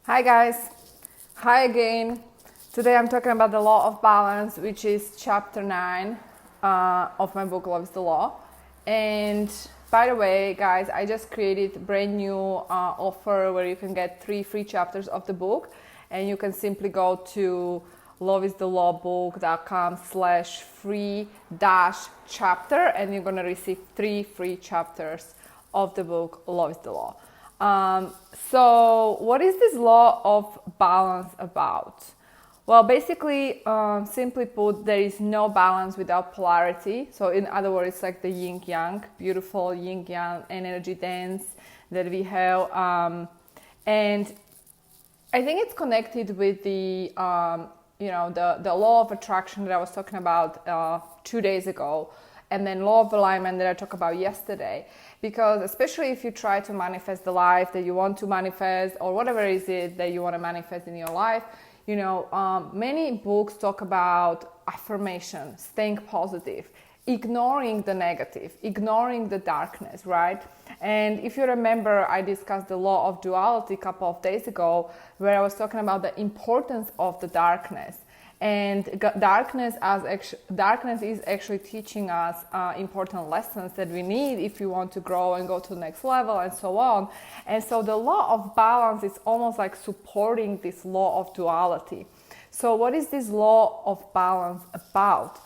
Hi guys, hi again. Today I'm talking about the law of balance, which is chapter 9 of my book Love is the Law. And by the way guys, I just created a brand new offer where you can get 3 free chapters of the book, and you can simply go to loveisthelaw.book.com/free-chapter and you're gonna receive 3 free chapters of the book Love is the Law. So what is this law of balance about? Well, basically, simply put, there is no balance without polarity. So in other words, it's like the yin-yang, beautiful yin-yang energy dance that we have. And I think it's connected with the law of attraction that I was talking about 2 days ago, and then law of alignment that I talked about yesterday. Because especially if you try to manifest the life that you want to manifest, or whatever it is that you want to manifest in your life, many books talk about affirmation, staying positive, ignoring the negative, ignoring the darkness, right? And if you remember, I discussed the law of duality a couple of days ago, where I was talking about the importance of the darkness. And darkness is actually teaching us important lessons that we need if we want to grow and go to the next level and so on. And so the law of balance is almost like supporting this law of duality. So what is this law of balance about?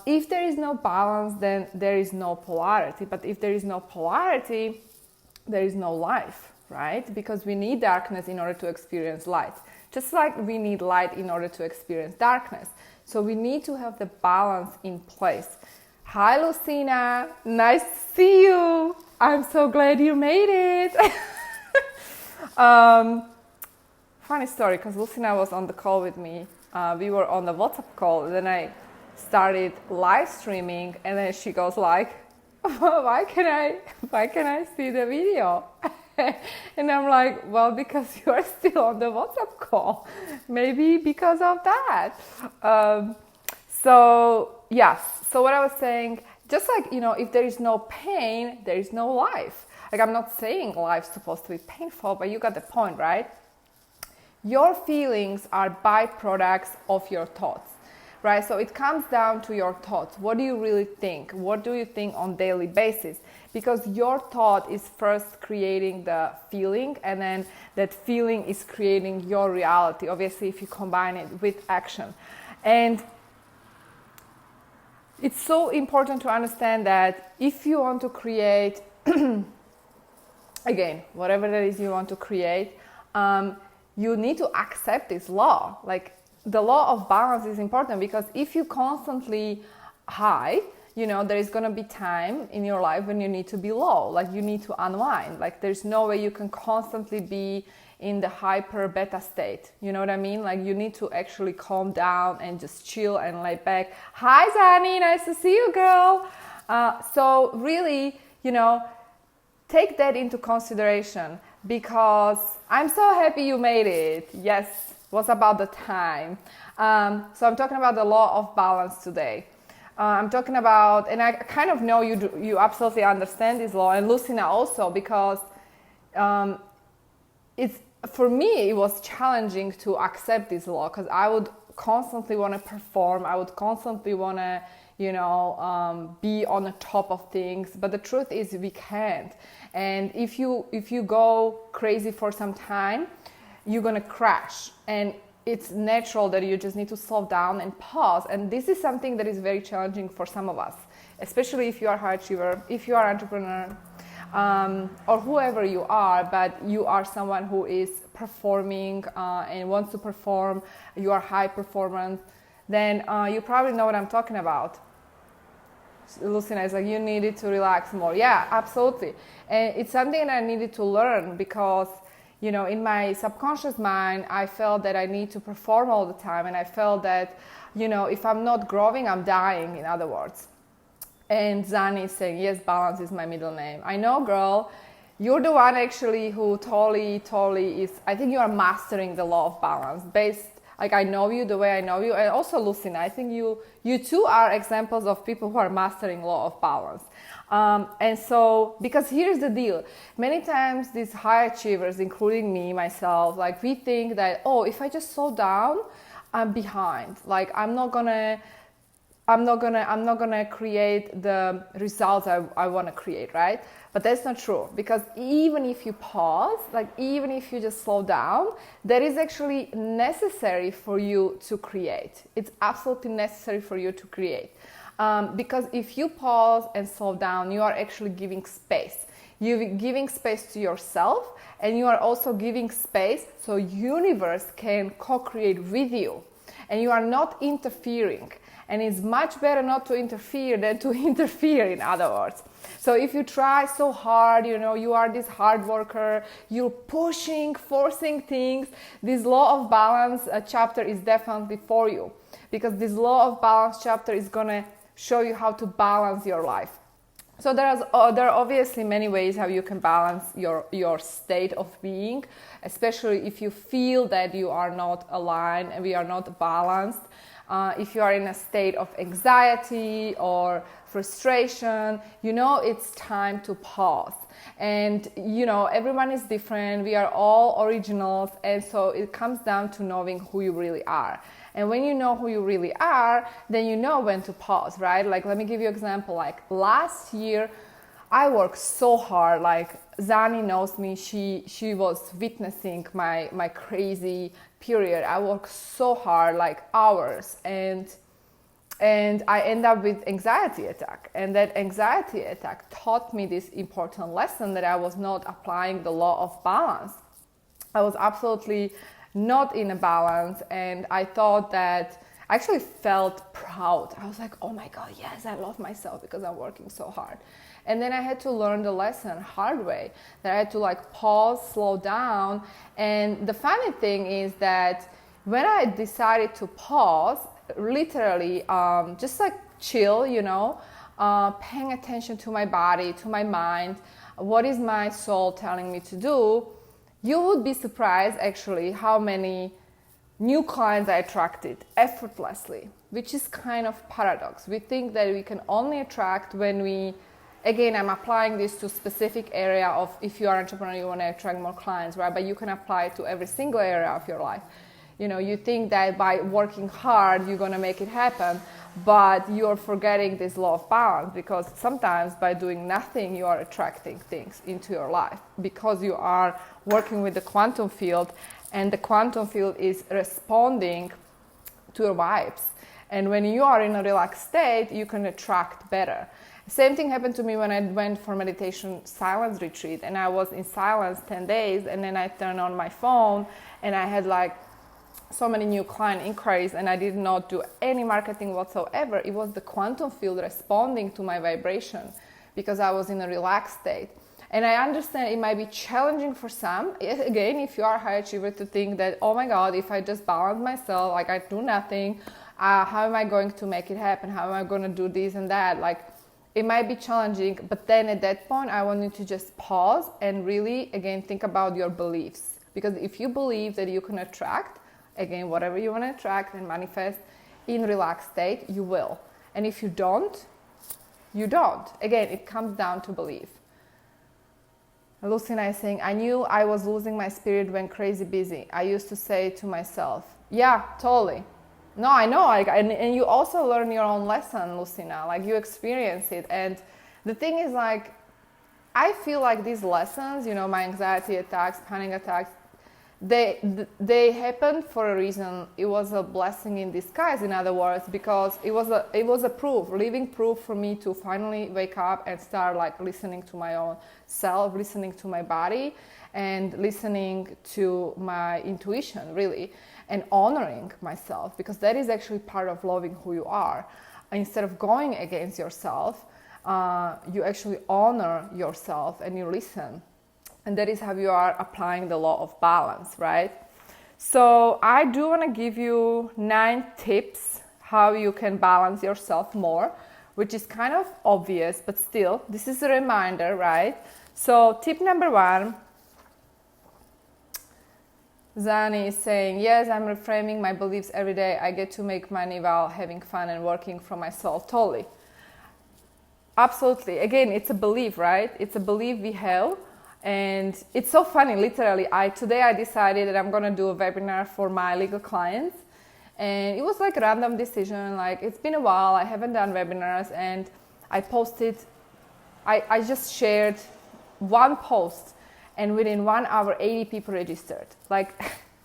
If there is no balance, then there is no polarity. But if there is no polarity, there is no life, right? Because we need darkness in order to experience light. Just like we need light in order to experience darkness. So we need to have the balance in place. Hi, Lucina. Nice to see you. I'm so glad you made it. Funny story, because Lucina was on the call with me. We were on the WhatsApp call. Then I started live streaming, and then she goes like, why can I see the video? And I'm like, well, because you are still on the WhatsApp call. Maybe because of that. So what I was saying, just like, if there is no pain, there is no life. Like, I'm not saying life's supposed to be painful, but you got the point, right? Your feelings are byproducts of your thoughts. Right, so it comes down to your thoughts. What do you really think? What do you think on a daily basis? Because your thought is first creating the feeling, and then that feeling is creating your reality, obviously, if you combine it with action. And it's so important to understand that if you want to create, again, whatever that is you want to create, you need to accept this law. Like, the law of balance is important, because if you constantly high, there is going to be time in your life when you need to be low, like you need to unwind. Like, there's no way you can constantly be in the hyper beta state. You know what I mean? Like, you need to actually calm down and just chill and lay back. Hi, Zani, nice to see you, girl. So really, take that into consideration, because I'm so happy you made it. Yes. Was about the time. So I'm talking about the law of balance today. I'm talking about, and I kind of know you absolutely understand this law, and Lucina also, because for me it was challenging to accept this law, because I would constantly want to perform. I would constantly want to be on the top of things, but the truth is we can't. And if you go crazy for some time, you're going to crash, and it's natural that you just need to slow down and pause. And this is something that is very challenging for some of us, especially if you are a high achiever, if you are an entrepreneur, or whoever you are, but you are someone who is performing and wants to perform, you are high performance, then you probably know what I'm talking about. Lucina is like, you needed to relax more. Yeah, absolutely. And it's something that I needed to learn, because in my subconscious mind, I felt that I need to perform all the time. And I felt that, if I'm not growing, I'm dying, in other words. And Zani is saying, yes, balance is my middle name. I know, girl, you're the one actually who totally is, I think you are mastering the law of balance. Like I know you the way I know you. And also Lucina, I think you too are examples of people who are mastering law of balance. And so, because here's the deal, many times these high achievers, including me, myself, like we think that, oh, if I just slow down, I'm behind. Like I'm not gonna create the results I want to create, right? But that's not true, because even if you pause, like even if you just slow down, that is actually necessary for you to create. It's absolutely necessary for you to create. Because if you pause and slow down, you are actually giving space. You're giving space to yourself, and you are also giving space so universe can co-create with you. And you are not interfering. And it's much better not to interfere than to interfere, in other words. So if you try so hard, you are this hard worker, you're pushing, forcing things, this law of balance chapter is definitely for you. Because this law of balance chapter is going to show you how to balance your life. So there are obviously many ways how you can balance your state of being, especially if you feel that you are not aligned and we are not balanced. If you are in a state of anxiety or frustration, it's time to pause. And, everyone is different. We are all originals. And so it comes down to knowing who you really are. And when you know who you really are, then you know when to pause, right? Like, let me give you an example. Like last year, I worked so hard. Like Zani knows me. She was witnessing my crazy period. I worked so hard, like hours, and I end up with anxiety attack. And that anxiety attack taught me this important lesson that I was not applying the law of balance. I was absolutely not in a balance, and I thought that I actually felt proud. I was like, oh my God, yes, I love myself because I'm working so hard. And then I had to learn the lesson hard way, that I had to like pause, slow down. And the funny thing is that when I decided to pause, literally just like chill, paying attention to my body, to my mind, what is my soul telling me to do, you would be surprised actually how many new clients I attracted effortlessly, which is kind of paradox. We think that we can only attract when we, again, I'm applying this to specific area of, if you are an entrepreneur, you want to attract more clients, right? But you can apply it to every single area of your life. You think that by working hard, you're going to make it happen, but you're forgetting this law of balance, because sometimes by doing nothing, you are attracting things into your life because you are working with the quantum field, and the quantum field is responding to your vibes. And when you are in a relaxed state, you can attract better. Same thing happened to me when I went for meditation silence retreat, and I was in silence 10 days, and then I turned on my phone and I had like so many new client inquiries, and I did not do any marketing whatsoever. It was the quantum field responding to my vibration because I was in a relaxed state. And I understand it might be challenging for some, again, if you are a high achiever, to think that, oh my God, if I just balance myself, like I do nothing, how am I going to make it happen? How am I going to do this and that? Like, it might be challenging, but then at that point, I want you to just pause and really, again, think about your beliefs. Because if you believe that you can attract, again, whatever you want to attract and manifest in relaxed state, you will. And if you don't, you don't. Again, it comes down to belief. Lucina is saying, I knew I was losing my spirit when crazy busy. I used to say to myself, yeah, totally. No, I know. And you also learn your own lesson, Lucina. Like, you experience it. And the thing is, like, I feel like these lessons, my anxiety attacks, panic attacks, they happened for a reason. It was a blessing in disguise, in other words, because it was a proof, living proof for me to finally wake up and start like listening to my own self, listening to my body, and listening to my intuition, really, and honoring myself, because that is actually part of loving who you are. Instead of going against yourself, you actually honor yourself and you listen. And that is how you are applying the law of balance, right? So I do want to give you 9 tips how you can balance yourself more, which is kind of obvious, but still, this is a reminder, right? So tip number 1, Zani is saying, yes, I'm reframing my beliefs every day. I get to make money while having fun and working for myself. Totally. Absolutely. Again, it's a belief, right? It's a belief we have. And it's so funny, literally. Today I decided that I'm going to do a webinar for my legal clients. And it was like a random decision. Like, it's been a while. I haven't done webinars. And I just shared one post. And within 1 hour, 80 people registered. Like,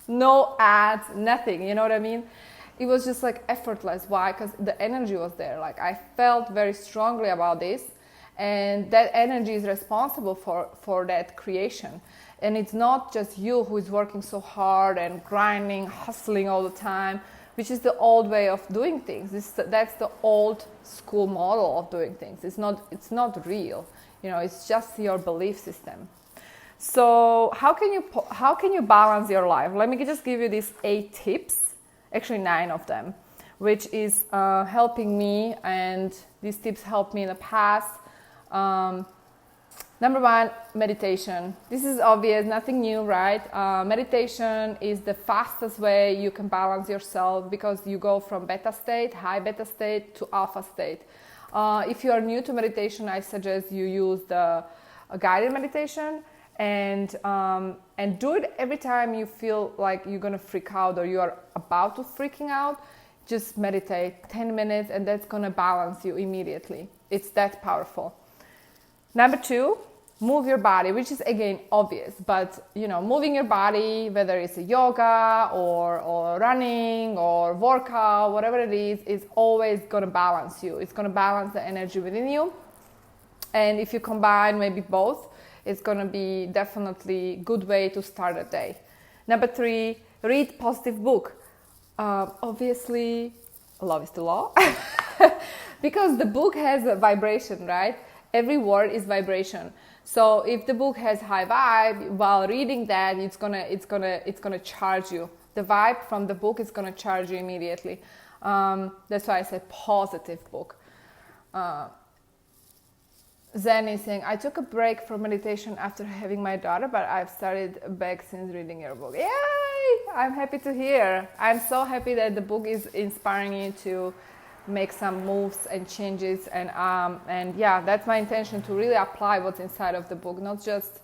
no ads, nothing. You know what I mean? It was just like effortless. Why? Because the energy was there. Like, I felt very strongly about this, and that energy is responsible for that creation. And it's not just you who is working so hard and grinding, hustling all the time, which is the old way of doing things. That's the old school model of doing things. It's not real. You know, it's just your belief system. So how can you balance your life? Let me just give you these 8 tips. Actually 9 of them, which is helping me, and these tips helped me in the past. Number 1, meditation. This is obvious, nothing new, right? Meditation is the fastest way you can balance yourself, because you go from beta state, high beta state, to alpha state. If you are new to meditation, I suggest you use the guided meditation. And do it every time you feel like you're gonna freak out or you are about to freaking out. Just meditate 10 minutes, and that's gonna balance you immediately. It's that powerful. Number 2, move your body, which is again obvious, but you know, moving your body, whether it's a yoga or running or workout, whatever it is always gonna balance you. It's gonna balance the energy within you. And if you combine maybe both, it's going to be definitely a good way to start a day. Number 3, read positive book. Obviously, Love is the Law. Because the book has a vibration, right? Every word is vibration. So if the book has high vibe, while reading that, it's gonna charge you. The vibe from the book is gonna charge you immediately. That's why I say positive book. Zen is saying, I took a break from meditation after having my daughter, but I've started back since reading your book. Yay! I'm happy to hear. I'm so happy that the book is inspiring you to make some moves and changes. And yeah, that's my intention, to really apply what's inside of the book. Not just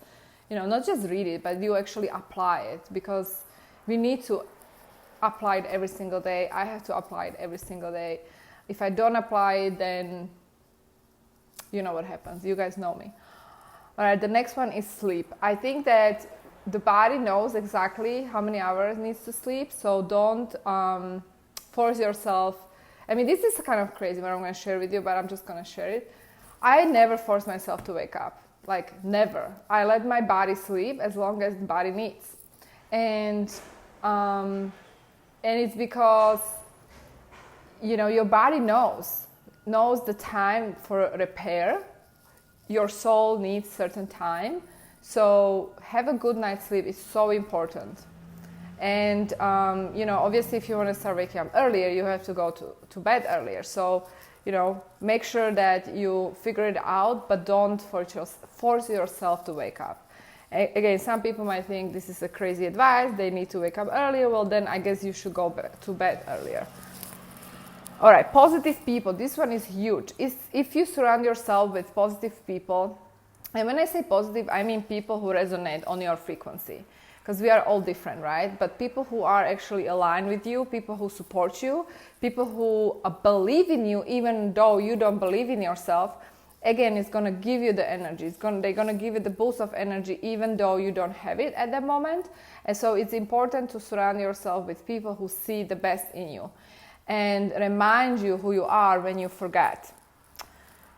read it, but you actually apply it, because we need to apply it every single day. I have to apply it every single day. If I don't apply it, then you know what happens. You guys know me. All right, the next one is sleep. I think that the body knows exactly how many hours it needs to sleep, so don't force yourself. I mean, this is kind of crazy what I'm going to share with you, but I'm just going to share it. I never force myself to wake up. Like, never. I let my body sleep as long as the body needs. And it's because, you know, your body knows the time for repair. Your soul needs certain time. So have a good night's sleep is so important. And, you know, obviously if you want to start waking up earlier, you have to go to bed earlier. So, you know, make sure that you figure it out, but don't force yourself to wake up. Again, some people might think this is a crazy advice. They need to wake up earlier. Well, then I guess you should go to bed earlier. All right, positive people. This one is huge. If you surround yourself with positive people, and when I say positive, I mean people who resonate on your frequency, because we are all different, right? But people who are actually aligned with you, people who support you, people who believe in you, even though you don't believe in yourself, again, it's going to give you the energy. They're going to give you the boost of energy, even though you don't have it at that moment. And so it's important to surround yourself with people who see the best in you and remind you who you are when you forget.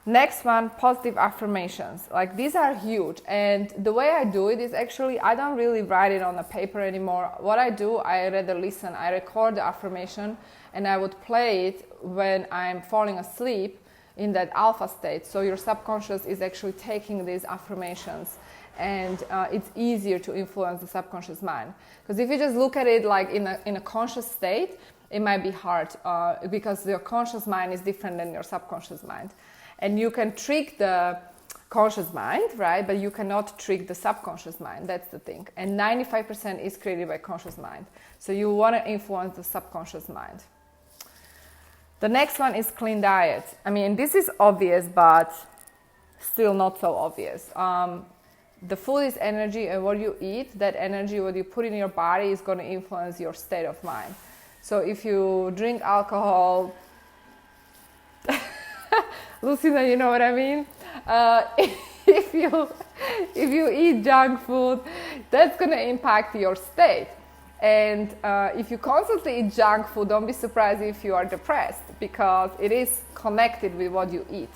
Next one, positive affirmations. Like, these are huge. And the way I do it is actually, I don't really write it on a paper anymore. What I do, I rather listen. I record the affirmation and I would play it when I'm falling asleep in that alpha state. So your subconscious is actually taking these affirmations, and it's easier to influence the subconscious mind. Because if you just look at it like in a conscious state, it might be hard because your conscious mind is different than your subconscious mind. And you can trick the conscious mind, right? But you cannot trick the subconscious mind. That's the thing. And 95% is created by conscious mind. So you want to influence the subconscious mind. The next one is clean diet. I mean, this is obvious, but still not so obvious. The food is energy, and what you eat, that energy, what you put in your body is going to influence your state of mind. So if you drink alcohol, Lucina, you know what I mean? If you eat junk food, that's going to impact your state. And if you constantly eat junk food, don't be surprised if you are depressed, because it is connected with what you eat.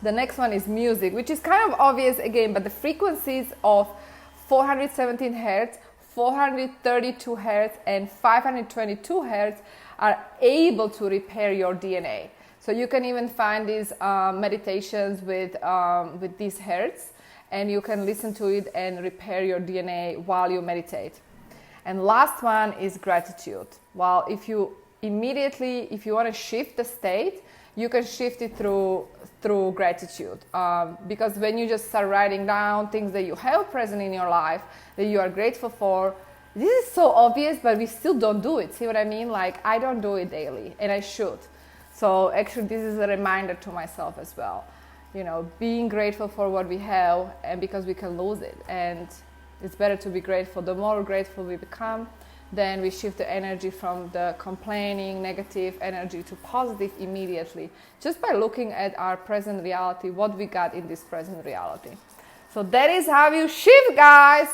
The next one is music, which is kind of obvious again, but the frequencies of 417 hertz, 432 hertz, and 522 hertz are able to repair your DNA. So you can even find these meditations with these hertz, and you can listen to it and repair your DNA while you meditate. And last one is gratitude. Well, if you want to shift the state, you can shift it through gratitude. Because when you just start writing down things that you have present in your life, that you are grateful for, this is so obvious, but we still don't do it. See what I mean? Like, I don't do it daily, and I should. So actually, this is a reminder to myself as well. You know, being grateful for what we have, and because we can lose it. And it's better to be grateful. The more grateful we become, then we shift the energy from the complaining, negative energy to positive immediately, just by looking at our present reality, what we got in this present reality. So that is how you shift, guys.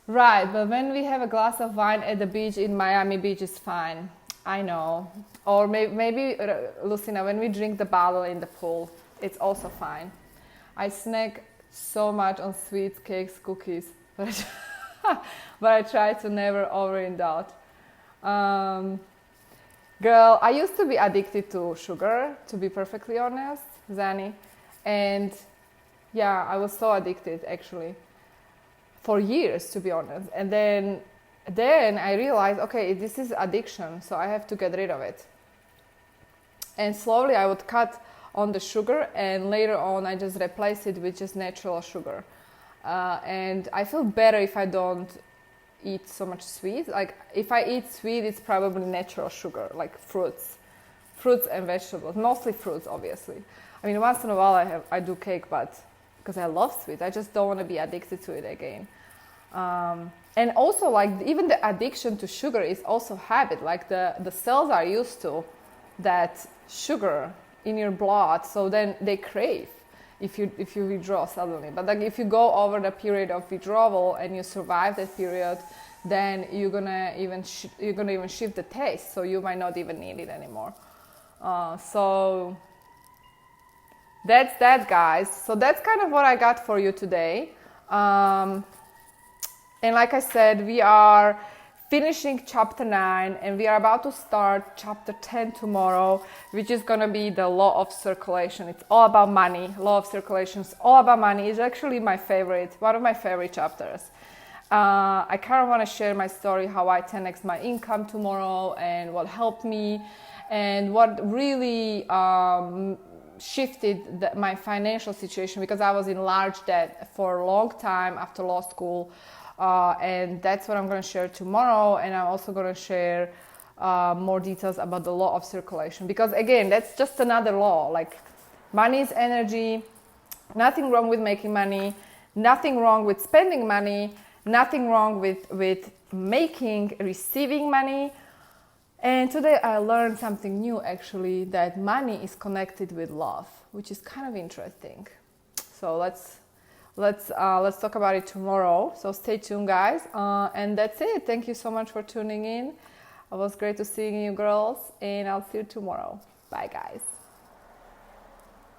Right, but when we have a glass of wine at the beach in Miami Beach is fine. I know. Or maybe Lucina, when we drink the bottle in the pool, it's also fine. I snack so much on sweets, cakes, cookies, but I try to never overindulge. Girl, I used to be addicted to sugar, to be perfectly honest, Zani. And yeah, I was so addicted actually for years, to be honest. And then I realized, okay, this is addiction, so I have to get rid of it. And slowly I would cut on the sugar, and later on I just replace it with just natural sugar. And I feel better if I don't eat so much sweet. Like if I eat sweet, it's probably natural sugar, like fruits and vegetables, mostly fruits, obviously. I mean, once in a while I do cake, but because I love sweet, I just don't want to be addicted to it again. And also, like, even the addiction to sugar is also habit. Like the cells are used to that sugar in your blood, so then they crave if you withdraw suddenly. But like if you go over the period of withdrawal and you survive that period, then you're gonna even shift the taste, so you might not even need it anymore. So that's that, guys. So that's kind of what I got for you today. And like I said, we are finishing chapter 9, and we are about to start chapter 10 tomorrow, which is going to be the law of circulation. It's all about money. Law of circulation is all about money. It's actually one of my favorite chapters. I kind of want to share my story, how I 10x my income tomorrow, and what helped me, and what really shifted my financial situation, because I was in large debt for a long time after law school. And that's what I'm going to share tomorrow. And I'm also going to share more details about the law of circulation, because again, that's just another law. Like, money is energy. Nothing wrong with making money, nothing wrong with spending money, nothing wrong with receiving money. And today I learned something new, actually, that money is connected with love, which is kind of interesting. So let's talk about it tomorrow. So stay tuned, guys. And that's it. Thank you so much for tuning in. It was great to seeing you, girls, and I'll see you tomorrow. Bye, guys.